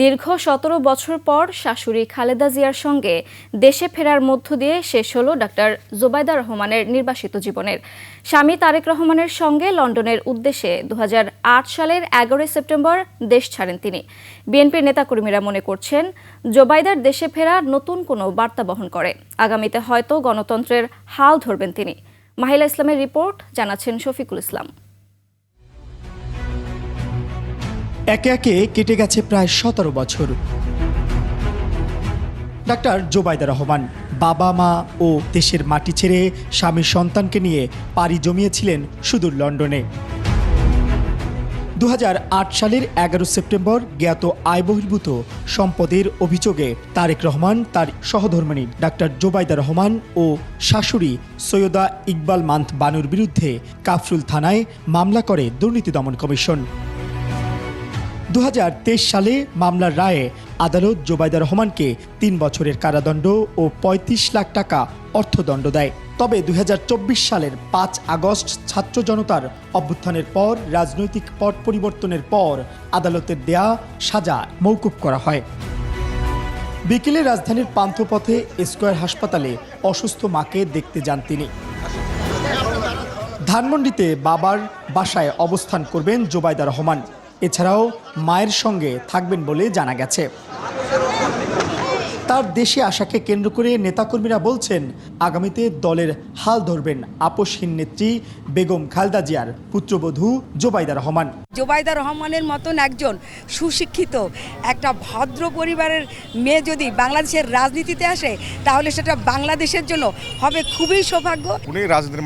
দীর্ঘ ১৭ বছর পর শাশুড়ি খালেদা জিয়ার সঙ্গে দেশে ফেরার মধ্য দিয়ে শেষ হলো ডাক্তার জোবাইদা রহমানের নির্বাসিত জীবনের। স্বামী তারেক রহমানের সঙ্গে লন্ডনের উদ্দেশ্যে ২০০৮ সালের ১১ সেপ্টেম্বর দেশ ছাড়েন তিনি। বিএনপির নেতাকর্মীরা মনে করছেন, জোবাইদার দেশে ফেরা নতুন কোনো বার্তা বহন করে। আগামীতে হয়তো গণতন্ত্রের হাল ধরবেন তিনি। মাহিলা ইসলামের রিপোর্ট, জানাচ্ছেন শফিকুল ইসলাম। একে একে কেটে গেছে প্রায় ১৭ বছর। ডাক্তার জোবাইদা রহমান বাবা মা ও দেশের মাটি ছেড়ে স্বামী সন্তানকে নিয়ে পাড়ি জমিয়েছিলেন সুদূর লন্ডনে। ২০০৮ সালের ১১ সেপ্টেম্বর জ্ঞাত আয়বহির্ভূত সম্পদের অভিযোগে তারেক রহমান তার সহধর্মিণী ডাক্তার জোবাইদা রহমান ও শাশুড়ি সৈয়দা ইকবাল মান্থ বানুর বিরুদ্ধে কাফরুল থানায় মামলা করে দুর্নীতি দমন কমিশন। ২০২৩ সালে মামলার রায়ে আদালত জোবাইদা রহমানকে ৩ বছরের কারাদণ্ড ও ৩৫ লাখ টাকা অর্থদণ্ড দেয়। তবে ২০২৪ সালের ৫ আগস্ট ছাত্র জনতার অভ্যুত্থানের পর রাজনৈতিক পট পরিবর্তনের পর আদালতের দেয়া সাজা মওকুফ করা হয়। বিকেলে রাজধানীর পান্থপথে স্কয়ার হাসপাতালে অসুস্থ মাকে দেখতে যান তিনি। ধানমন্ডিতে বাবার বাসায় অবস্থান করবেন জোবাইদা রহমান। এছাড়াও মায়ের সঙ্গে থাকবেন বলে জানা গেছে। তার দেশে আসাকে কেন্দ্র করে নেতাকর্মীরা বলছেন, আগামীতে দলের হাল ধরবেন আপসহীন নেত্রী বেগম খালেদা জিয়ার পুত্রবধূ জোবাইদা রহমান। জোবাইদা রহমানের মতন একজন সুশিক্ষিত একটা ভদ্র পরিবারের মেয়ে যদি বাংলাদেশের রাজনীতিতে আসে, তাহলে সেটা বাংলাদেশের জন্য হবে খুবই সৌভাগ্য। উনি রাজনীতির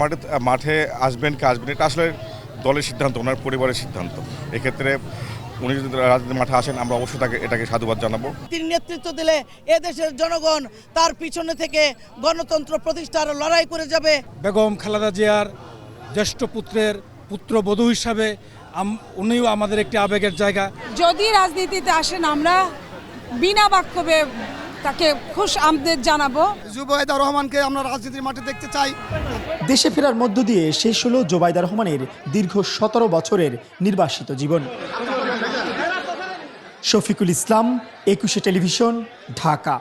মাঠে আসবেন কি আসবেন, এটা আসলে দলের সিদ্ধান্ত, ওনার পরিবারের সিদ্ধান্ত। এক্ষেত্রে উনি যদি রাজনীতির মাঠে আসেন, আমরা অবশ্যই এটাকে সাধুবাদ জানাবো। তিনি নেতৃত্ব দিলে এদেশের জনগণ তার পিছনে থেকে গণতন্ত্র প্রতিষ্ঠার লড়াই করে যাবে। বেগম খালেদা জিয়ার জ্যেষ্ঠ পুত্রের পুত্রবধূ হিসাবে উনিও আমাদের একটি আবেগের জায়গা। যদি রাজনীতিতে আসেন, আমরা বিনা বাক্যবে তাকে খুশ আমদেদ জানাবো। জোবাইদা রহমানকে আমরা রাজনীতির মাঠে দেখতে চাই। দেশে ফেরার মধ্য দিয়ে শেষ হলো জোবাইদা রহমানের দীর্ঘ ১৭ বছরের নির্বাসিত জীবন। শফিকুল ইসলাম, ২১ টেলিভিশন, ঢাকা।